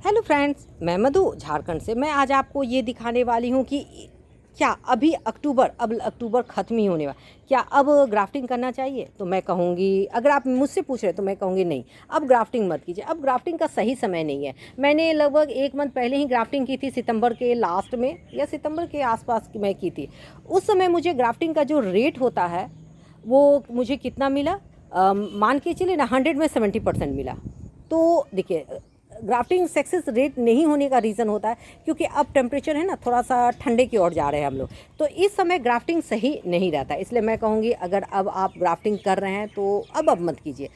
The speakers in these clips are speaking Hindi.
हेलो फ्रेंड्स, मैं मधु झारखंड से। मैं आज आपको ये दिखाने वाली हूँ कि क्या अभी अक्टूबर ख़त्म ही होने वाला, क्या अब ग्राफ्टिंग करना चाहिए? तो मैं कहूँगी, अगर आप मुझसे पूछ रहे तो मैं कहूँगी नहीं, अब ग्राफ्टिंग मत कीजिए। अब ग्राफ्टिंग का सही समय नहीं है। मैंने लगभग 1 मंथ पहले ही ग्राफ्टिंग की थी, सितंबर के लास्ट में या सितंबर के आसपास की मैं की थी। उस समय मुझे ग्राफ्टिंग का जो रेट होता है वो मुझे कितना मिला, मान के चलिए ना, 100 में 70% मिला। तो देखिए, ग्राफ्टिंग सक्सेस रेट नहीं होने का रीज़न होता है क्योंकि अब टेम्परेचर है ना, थोड़ा सा ठंडे की ओर जा रहे हैं हम लोग, तो इस समय ग्राफ्टिंग सही नहीं रहता। इसलिए मैं कहूँगी, अगर अब आप ग्राफ्टिंग कर रहे हैं तो अब मत कीजिए।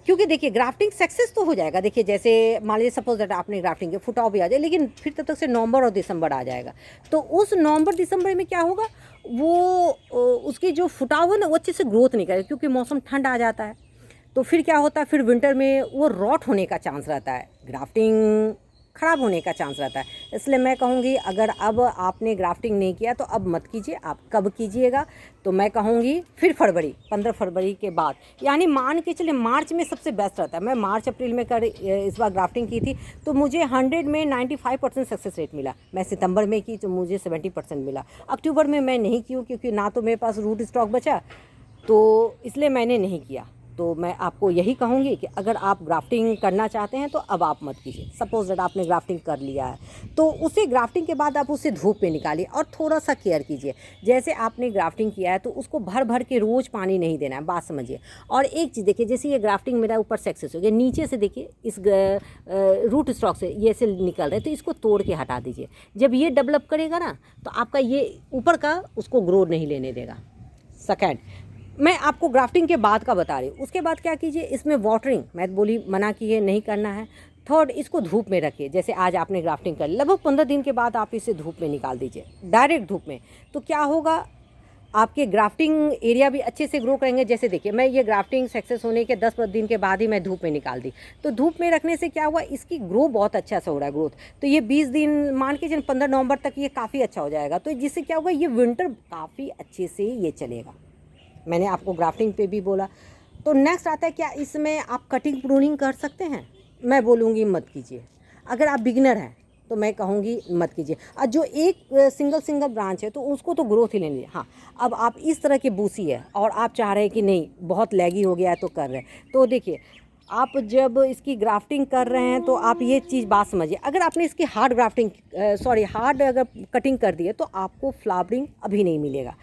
क्योंकि देखिए, ग्राफ्टिंग सक्सेस तो हो जाएगा। देखिए, जैसे मान लीजिए सपोज दैट आपने ग्राफ्टिंग के फुटाव भी आ जाए, लेकिन फिर तब तक से नवंबर और दिसंबर आ जाएगा। तो उस नवंबर दिसंबर में क्या होगा, वो उसकी जो फुटाव है ना, वो अच्छे से ग्रोथ नहीं करेगा क्योंकि मौसम ठंड आ जाता है। तो फिर क्या होता है, फिर विंटर में वो रॉट होने का चांस रहता है, ग्राफ्टिंग ख़राब होने का चांस रहता है। इसलिए मैं कहूँगी, अगर अब आपने ग्राफ्टिंग नहीं किया तो अब मत कीजिए। आप कब कीजिएगा? तो मैं कहूँगी फिर फरवरी, 15 फरवरी के बाद, यानी मान के चलिए मार्च में सबसे बेस्ट रहता है। मैं मार्च अप्रैल में इस बार ग्राफ्टिंग की थी तो मुझे 100 में 95% सक्सेस रेट मिला। मैं सितंबर में की तो मुझे 70% मिला। अक्टूबर में मैं नहीं की क्योंकि ना तो मेरे पास रूट स्टॉक बचा, तो इसलिए मैंने नहीं किया। तो मैं आपको यही कहूँगी कि अगर आप ग्राफ्टिंग करना चाहते हैं तो अब आप मत कीजिए। सपोज़ दैट आपने ग्राफ्टिंग कर लिया है तो उसे ग्राफ्टिंग के बाद आप उसे धूप में निकालिए और थोड़ा सा केयर कीजिए। जैसे आपने ग्राफ्टिंग किया है तो उसको भर भर के रोज़ पानी नहीं देना है, बात समझिए। और एक चीज़ देखिए, जैसे ये ग्राफ्टिंग मेरा ऊपर सक्सेस हो गया, नीचे से देखिए इस रूट स्टॉक से ये से निकल रहे, तो इसको तोड़ के हटा दीजिए। जब ये डेवलप करेगा ना तो आपका ये ऊपर का उसको ग्रो नहीं लेने देगा। सेकेंड, मैं आपको ग्राफ्टिंग के बाद का बता रही हूँ। उसके बाद क्या कीजिए, इसमें वाटरिंग मैं बोली मना की है, नहीं करना है। थर्ड, इसको धूप में रखिए। जैसे आज आपने ग्राफ्टिंग कर, लगभग 15 दिन के बाद आप इसे धूप में निकाल दीजिए, डायरेक्ट धूप में। तो क्या होगा, आपके ग्राफ्टिंग एरिया भी अच्छे से ग्रो करेंगे। जैसे देखिए, मैं ये ग्राफ्टिंग सक्सेस होने के 10 दिन के बाद ही मैं धूप में निकाल दी। तो धूप में रखने से क्या हुआ, इसकी ग्रो बहुत अच्छा से हो रहा है ग्रोथ। तो ये 20 दिन मान के चलिए, 15 नवंबर तक ये काफ़ी अच्छा हो जाएगा। तो जिससे क्या होगा, ये विंटर काफ़ी अच्छे से ये चलेगा। मैंने आपको ग्राफ्टिंग पे भी बोला। तो नेक्स्ट आता है, क्या इसमें आप कटिंग प्रूनिंग कर सकते हैं? मैं बोलूँगी मत कीजिए। अगर आप बिगिनर हैं तो मैं कहूँगी मत कीजिए। और जो एक सिंगल ब्रांच है तो उसको तो ग्रोथ ही लेनी है। हाँ, अब आप इस तरह के बूसी है और आप चाह रहे हैं कि नहीं बहुत लैगी हो गया है तो कर रहे हैं, तो देखिए, आप जब इसकी ग्राफ्टिंग कर रहे हैं तो आप ये चीज़ बात समझिए। अगर आपने इसकी हार्ड अगर कटिंग कर दी है तो आपको फ्लावरिंग अभी नहीं मिलेगा।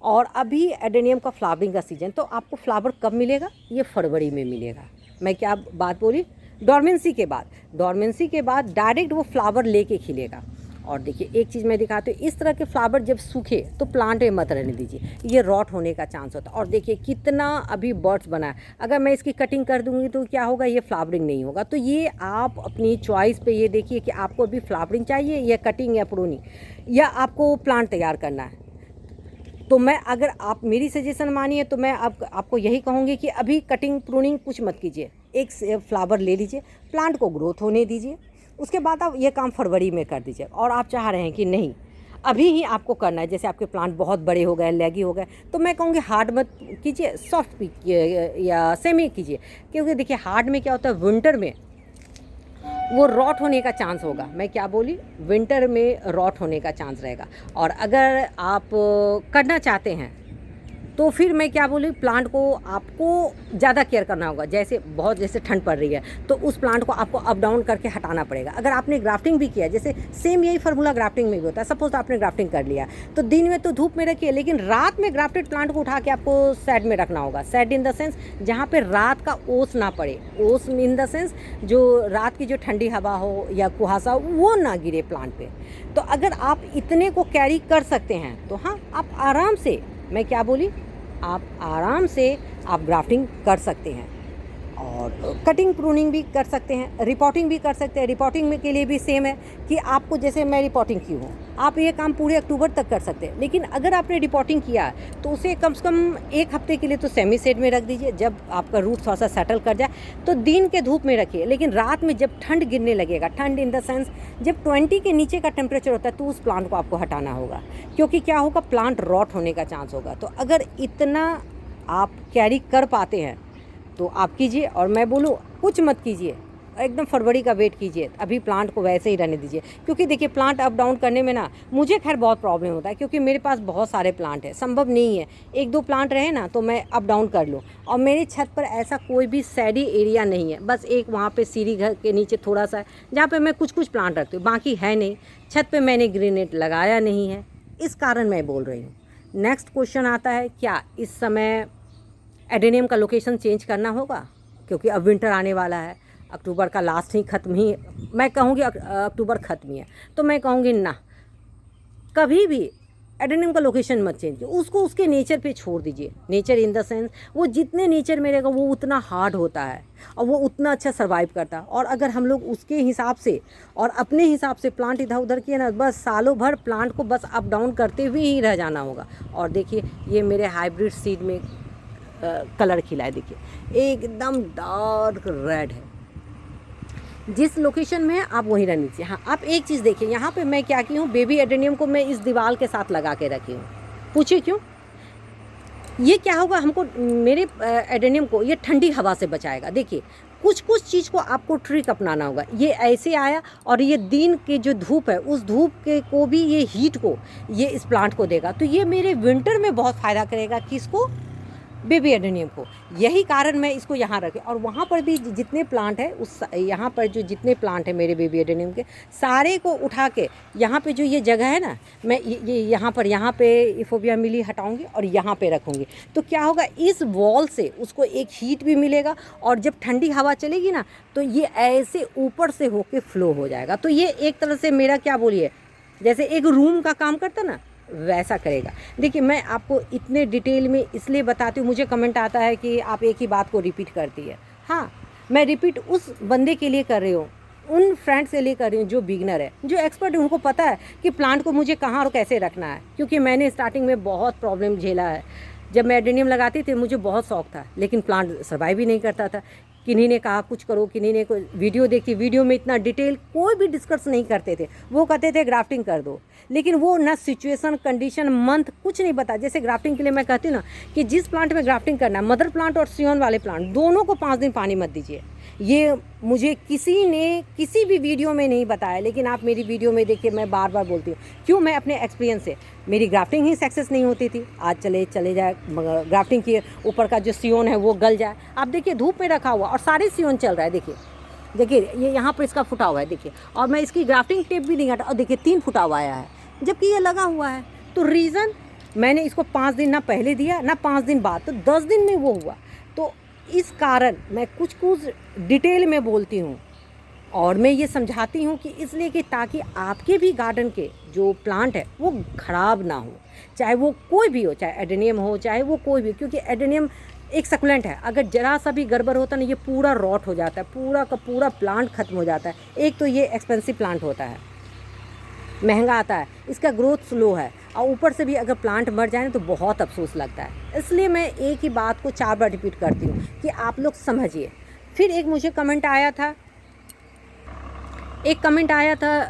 और अभी एडेनियम का फ्लावरिंग का सीजन, तो आपको फ्लावर कब मिलेगा? ये फरवरी में मिलेगा। मैं क्या बात बोली, डोरमेंसी के बाद डायरेक्ट वो फ्लावर लेके खिलेगा। और देखिए, एक चीज़ मैं दिखाती हूँ, इस तरह के फ्लावर जब सूखे तो प्लांट में मत रहने दीजिए, ये रॉट होने का चांस होता है। और देखिए कितना अभी बर्ड्स बना है। अगर मैं इसकी कटिंग कर दूंगी तो क्या होगा, ये फ्लावरिंग नहीं होगा। तो ये आप अपनी चॉइस पे ये देखिए कि आपको अभी फ्लावरिंग चाहिए या कटिंग या प्रूनिंग, या आपको प्लांट तैयार करना है। तो मैं, अगर आप मेरी सजेशन मानिए तो मैं आपको यही कहूँगी कि अभी कटिंग प्रूनिंग कुछ मत कीजिए। एक फ्लावर ले लीजिए, प्लांट को ग्रोथ होने दीजिए, उसके बाद आप ये काम फरवरी में कर दीजिए। और आप चाह रहे हैं कि नहीं अभी ही आपको करना है, जैसे आपके प्लांट बहुत बड़े हो गए, लैगी हो गए, तो मैं कहूँगी हार्ड मत कीजिए, सॉफ्ट या सेमी कीजिए। क्योंकि देखिए, हार्ड में क्या होता है, विंटर में वो रॉट होने का चांस होगा। मैं क्या बोली, विंटर में रॉट होने का चांस रहेगा। और अगर आप करना चाहते हैं तो फिर मैं क्या बोली, प्लांट को आपको ज़्यादा केयर करना होगा। जैसे ठंड पड़ रही है तो उस प्लांट को आपको अप डाउन करके हटाना पड़ेगा। अगर आपने ग्राफ्टिंग भी किया, जैसे सेम यही फार्मूला ग्राफ्टिंग में भी होता है। सपोज आपने ग्राफ्टिंग कर लिया तो दिन में तो धूप में रखिए, लेकिन रात में ग्राफ्टेड प्लांट को उठा के आपको शेड में रखना होगा। शेड इन द सेंस जहाँ पे रात का ओस ना पड़े, ओस इन द सेंस जो रात की जो ठंडी हवा हो या कुहासा हो वो ना गिरे प्लांट पे। तो अगर आप इतने को कैरी कर सकते हैं तो हाँ, आप आराम से, मैं क्या बोली, आप आराम से आप ग्राफ्टिंग कर सकते हैं। और कटिंग प्रूनिंग भी कर सकते हैं, रिपोर्टिंग भी कर सकते हैं। रिपोर्टिंग में के लिए भी सेम है कि आपको, जैसे मैं रिपोर्टिंग की हूँ, आप ये काम पूरे अक्टूबर तक कर सकते हैं। लेकिन अगर आपने रिपोर्टिंग किया तो उसे कम से कम 1 हफ्ते के लिए तो सेमी शेड में रख दीजिए। जब आपका रूट थोड़ा सा सेटल कर जाए तो दिन के धूप में रखिए, लेकिन रात में जब ठंड गिरने लगेगा, ठंड इन द सेंस जब 20 के नीचे का टेम्परेचर होता है, तो उस प्लांट को आपको हटाना होगा। क्योंकि क्या होगा, प्लांट रॉट होने का चांस होगा। तो अगर इतना आप कैरी कर पाते हैं तो आप कीजिए। और मैं बोलूँ कुछ मत कीजिए, एकदम फरवरी का वेट कीजिए, अभी प्लांट को वैसे ही रहने दीजिए। क्योंकि देखिए प्लांट अप डाउन करने में ना मुझे खैर बहुत प्रॉब्लम होता है, क्योंकि मेरे पास बहुत सारे प्लांट हैं, संभव नहीं है 1-2 प्लांट रहे ना तो मैं अप डाउन कर लूँ। और मेरी छत पर ऐसा कोई भी सैडी एरिया नहीं है, बस एक वहाँ पे सीढ़ी घर के नीचे थोड़ा सा है जहाँ पे मैं कुछ प्लांट रखती हूँ, बाकी है नहीं। छत पे मैंने ग्रीन नेट लगाया नहीं है, इस कारण मैं बोल रही हूँ। नेक्स्ट क्वेश्चन आता है, क्या इस समय एडेनियम का लोकेशन चेंज करना होगा? क्योंकि अब विंटर आने वाला है, अक्टूबर का लास्ट ही ख़त्म ही, मैं कहूँगी अक्टूबर ख़त्म ही है, तो मैं कहूँगी ना, कभी भी एडेनियम का लोकेशन मत चेंज कीजिए, उसको उसके नेचर पे छोड़ दीजिए। नेचर इन द सेंस वो जितने नेचर में रहेगा वो उतना हार्ड होता है और वो उतना अच्छा सर्वाइव करता है। और अगर हम लोग उसके हिसाब से और अपने हिसाब से प्लांट इधर उधर किए ना, बस सालों भर प्लांट को बस अप डाउन करते हुए ही रह जाना होगा। और देखिए ये मेरे हाइब्रिड सीड में कलर खिला है, देखिए एकदम डार्क रेड है। जिस लोकेशन में है आप वहीं रहनी चाहिए। हाँ, आप एक चीज़ देखिए, यहाँ पे मैं क्या की हूँ, बेबी एडेनियम को मैं इस दीवार के साथ लगा के रखी हूँ। पूछिए क्यों? ये क्या होगा, हमको मेरे एडेनियम को ये ठंडी हवा से बचाएगा। देखिए कुछ चीज़ को आपको ट्रिक अपनाना होगा। ये ऐसे आया और ये दिन की जो धूप है उस धूप के को भी ये हीट को ये इस प्लांट को देगा, तो ये मेरे विंटर में बहुत फ़ायदा करेगा। किसको? बेबी एडेनियम को। यही कारण मैं इसको यहाँ रखे। और वहाँ पर भी जितने प्लांट है उस यहाँ पर जो जितने प्लांट है मेरे बेबी एडेनियम के, सारे को उठा के यहाँ पे जो ये जगह है ना, मैं ये यहाँ पे इफोबिया मिली हटाऊंगी और यहाँ पे रखूँगी। तो क्या होगा, इस वॉल से उसको एक हीट भी मिलेगा और जब ठंडी हवा चलेगी ना तो ये ऐसे ऊपर से होके फ्लो हो जाएगा। तो ये एक तरह से मेरा क्या बोलिए, जैसे एक रूम का काम करता ना वैसा करेगा। देखिए मैं आपको इतने डिटेल में इसलिए बताती हूँ, मुझे कमेंट आता है कि आप एक ही बात को रिपीट करती है। हाँ, मैं रिपीट उस बंदे के लिए कर रही हूँ, उन फ्रेंड्स के लिए कर रही हूँ जो बिगनर है। जो एक्सपर्ट है उनको पता है कि प्लांट को मुझे कहाँ और कैसे रखना है, क्योंकि मैंने स्टार्टिंग में बहुत प्रॉब्लम झेला है। जब मैं एडेनियम लगाती थी मुझे बहुत शौक था, लेकिन प्लांट सर्वाइव ही नहीं करता था। किन्हीं ने कहा कुछ करो, किन्हीं ने कोई वीडियो देखी, वीडियो में इतना डिटेल कोई भी डिस्कस नहीं करते थे। वो कहते थे ग्राफ्टिंग कर दो, लेकिन वो ना सिचुएशन, कंडीशन, मंथ कुछ नहीं बता। जैसे ग्राफ्टिंग के लिए मैं कहती हूँ ना कि जिस प्लांट में ग्राफ्टिंग करना है, मदर प्लांट और सियोन वाले प्लांट दोनों को 5 दिन पानी मत दीजिए। ये मुझे किसी ने किसी भी वीडियो में नहीं बताया, लेकिन आप मेरी वीडियो में देखिए, मैं बार बार बोलती हूँ। क्यों? मैं अपने एक्सपीरियंस से, मेरी ग्राफ्टिंग ही सक्सेस नहीं होती थी। आज चले जाए ग्राफ्टिंग के ऊपर का जो सियोन है वो गल जाए। आप देखिए धूप में रखा हुआ और सारे सियोन चल रहा है। देखिए ये यहाँ पर इसका फुटा हुआ है, देखिए, और मैं इसकी ग्राफ्टिंग टेप भी नहीं हटा, और देखिए 3 फुटा हुआ आया है, जबकि ये लगा हुआ है। तो रीज़न, मैंने इसको 5 दिन ना पहले दिया ना 5 दिन बाद, तो 10 दिन में वो हुआ। तो इस कारण मैं कुछ डिटेल में बोलती हूँ और मैं ये समझाती हूँ कि इसलिए कि ताकि आपके भी गार्डन के जो प्लांट है वो ख़राब ना हो, चाहे वो कोई भी हो, चाहे एडेनियम हो, चाहे वो कोई भी। क्योंकि एडेनियम एक सकुलेंट है, अगर जरा सा भी गड़बड़ होता ना ये पूरा रॉट हो जाता है, पूरा का पूरा प्लांट ख़त्म हो जाता है। एक तो ये एक्सपेंसिव प्लांट होता है, महंगा आता है, इसका ग्रोथ स्लो है, और ऊपर से भी अगर प्लांट मर जाए तो बहुत अफसोस लगता है। इसलिए मैं एक ही बात को 4 बार रिपीट करती हूँ कि आप लोग समझिए। फिर एक मुझे कमेंट आया था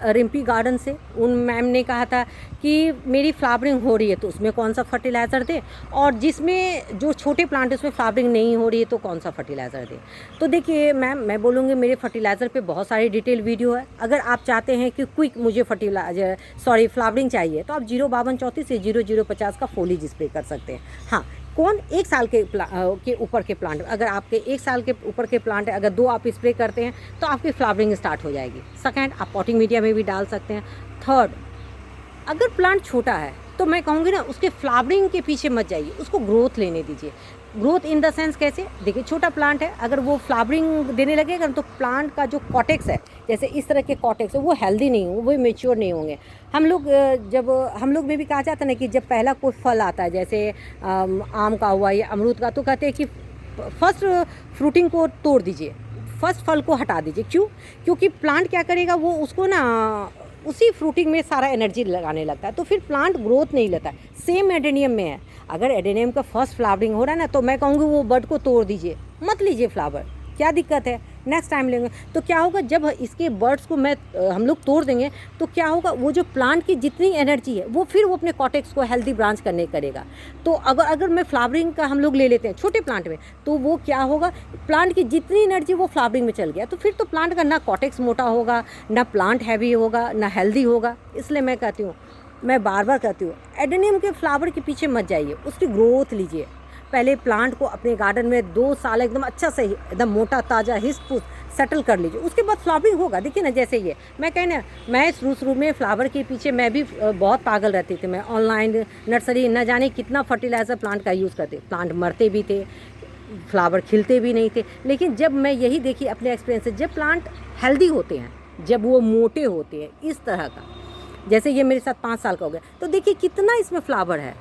रिम्पी गार्डन से। उन मैम ने कहा था कि मेरी फ्लावरिंग हो रही है तो उसमें कौन सा फर्टिलाइज़र दें, और जिसमें जो छोटे प्लांट है उसमें फ्लावरिंग नहीं हो रही है तो कौन सा फर्टिलाइज़र दें। तो देखिए मैम, मैं बोलूँगी मेरे फर्टिलाइज़र पे बहुत सारी डिटेल वीडियो है। अगर आप चाहते हैं कि क्विक मुझे फ्लावरिंग चाहिए तो आप 05234 से 0050 का फोलिज स्प्रे कर सकते हैं। हाँ, कौन 1 साल के ऊपर के प्लांट, अगर आपके 1 साल के ऊपर के प्लांट है, अगर 2 आप स्प्रे करते हैं तो आपकी फ्लावरिंग स्टार्ट हो जाएगी। सेकंड, आप पॉटिंग मीडिया में भी डाल सकते हैं। थर्ड, अगर प्लांट छोटा है तो मैं कहूँगी ना उसके फ्लावरिंग के पीछे मत जाइए, उसको ग्रोथ लेने दीजिए। ग्रोथ इन द सेंस कैसे? देखिए छोटा प्लांट है, अगर वो फ्लावरिंग देने लगेगा तो प्लांट का जो कॉटेक्स है, जैसे इस तरह के कॉटेक्स है, वो हेल्दी नहीं होंगे, वो मेच्योर नहीं होंगे। हम लोग में भी कहा जाता है ना कि जब पहला कोई फल आता है, जैसे आम का हुआ या अमरूद का, तो कहते हैं कि फर्स्ट फ्रूटिंग को तोड़ दीजिए, फर्स्ट फल को हटा दीजिए। क्यों? क्योंकि प्लांट क्या करेगा, वो उसको ना उसी फ्रूटिंग में सारा एनर्जी लगाने लगता है, तो फिर प्लांट ग्रोथ नहीं लेता है। सेम एडेनियम में है, अगर एडेनियम का फर्स्ट फ्लावरिंग हो रहा है ना तो मैं कहूँगी वो बड को तोड़ दीजिए, मत लीजिए फ्लावर। क्या दिक्कत है? नेक्स्ट टाइम लेंगे। तो क्या होगा, जब इसके बर्ड्स को हम लोग तोड़ देंगे तो क्या होगा, वो जो प्लांट की जितनी एनर्जी है वो फिर वो अपने कॉटेक्स को हेल्दी ब्रांच करने करेगा। तो अगर मैं फ्लावरिंग का हम लोग ले लेते हैं छोटे प्लांट में, तो वो क्या होगा, प्लांट की जितनी एनर्जी वो फ्लावरिंग में चल गया, तो फिर तो प्लांट का ना कॉटेक्स मोटा होगा, ना प्लांट हैवी होगा, ना हेल्दी होगा। इसलिए मैं कहती हूँ, मैं बार बार कहती हूँ, एडेनियम के फ्लावर के पीछे मत जाइए, उसकी ग्रोथ लीजिए। पहले प्लांट को अपने गार्डन में 2 साल एकदम अच्छा से एकदम मोटा ताज़ा हिस्ट पुस्ट सेटल कर लीजिए, उसके बाद फ्लावरिंग होगा। देखिए ना, जैसे ये मैं कहना, मैं शुरू में फ्लावर के पीछे मैं भी बहुत पागल रहती थी। मैं ऑनलाइन नर्सरी न जाने कितना फर्टिलाइज़र प्लांट का यूज़ करते, प्लांट मरते भी थे, फ्लावर खिलते भी नहीं थे। लेकिन जब मैं यही देखी अपने एक्सपीरियंस से, जब प्लांट हेल्दी होते हैं, जब वो मोटे होते हैं इस तरह का, जैसे ये मेरे साथ 5 साल का हो गया, तो देखिए कितना इसमें फ्लावर है।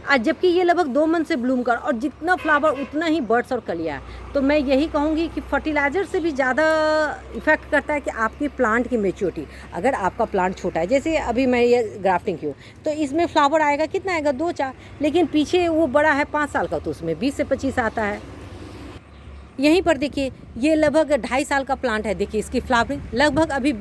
आज जबकि ये लगभग 2 मंथ से ब्लूम कर, और जितना फ्लावर उतना ही बर्ड्स और कलियाँ है। तो मैं यही कहूँगी कि फर्टिलाइज़र से भी ज़्यादा इफ़ेक्ट करता है कि आपकी प्लांट की मैच्योरिटी। अगर आपका प्लांट छोटा है, जैसे अभी मैं ये ग्राफ्टिंग की हूँ, तो इसमें फ्लावर आएगा कितना आएगा, 2-4, लेकिन पीछे वो बड़ा है 5 साल का, तो उसमें 20 से 25 आता है। यहीं पर देखिए, ये लगभग 2.5 साल का प्लांट है, देखिए इसकी फ्लावरिंग लगभग अभी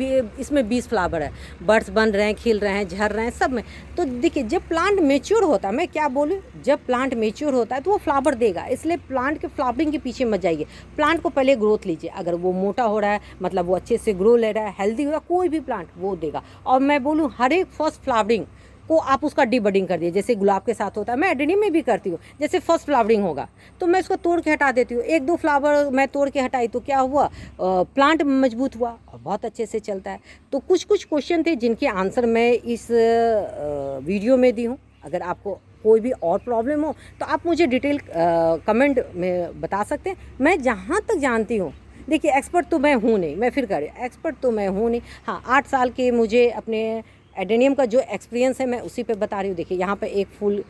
इसमें 20 फ्लावर है, बर्ड्स बन रहे हैं, खिल रहे हैं, झड़ रहे हैं, सब में। तो देखिए, जब प्लांट मेच्योर होता है, मैं क्या बोलूँ, जब प्लांट मेच्योर होता है तो वो फ्लावर देगा। इसलिए प्लांट के फ्लावरिंग के पीछे मत जाइए, प्लांट को पहले ग्रोथ लीजिए। अगर वो मोटा हो रहा है, मतलब वो अच्छे से ग्रो ले रहा है, हेल्दी हो रहा है, कोई भी प्लांट वो देगा। और मैं बोलूँ, हर एक फर्स्ट फ्लावरिंग को आप उसका डीबडिंग कर दिए, जैसे गुलाब के साथ होता है, मैं एडेनियम में भी करती हूँ। जैसे फर्स्ट फ्लावरिंग होगा तो मैं इसको तोड़ के हटा देती हूँ, 1-2 फ्लावर मैं तोड़ के हटाई तो क्या हुआ, प्लांट मजबूत हुआ और बहुत अच्छे से चलता है। तो कुछ क्वेश्चन थे जिनके आंसर मैं इस वीडियो में दी हूँ। अगर आपको कोई भी और प्रॉब्लम हो तो आप मुझे डिटेल कमेंट में बता सकते हैं। मैं जहाँ तक जानती हूँ, देखिए एक्सपर्ट तो मैं हूँ नहीं, मैं फिर कह रही एक्सपर्ट तो मैं हूँ नहीं, हाँ 8 साल के मुझे अपने एडेनियम का जो एक्सपीरियंस है मैं उसी पे बता रही हूँ। देखिए यहाँ पे एक फूल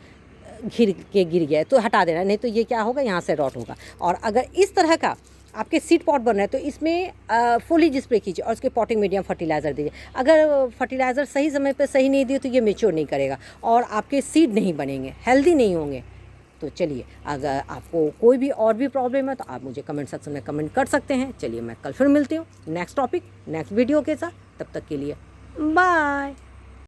गिर गया है तो हटा देना, नहीं तो ये क्या होगा, यहाँ से रॉट होगा। और अगर इस तरह का आपके सीड पॉट बन रहे हैं तो इसमें फुली स्प्रे कीजिए और उसके पॉटिंग मीडियम फर्टिलाइज़र दीजिए। अगर फर्टिलाइज़र सही समय पे सही नहीं दिए तो ये मेच्योर नहीं करेगा और आपके सीड नहीं बनेंगे, हेल्दी नहीं होंगे। तो चलिए, अगर आपको कोई भी और भी प्रॉब्लम है तो आप मुझे कमेंट सेक्शन में कमेंट कर सकते हैं। चलिए, मैं कल फिर मिलती हूँ नेक्स्ट टॉपिक नेक्स्ट वीडियो के साथ, तब तक के लिए बाय।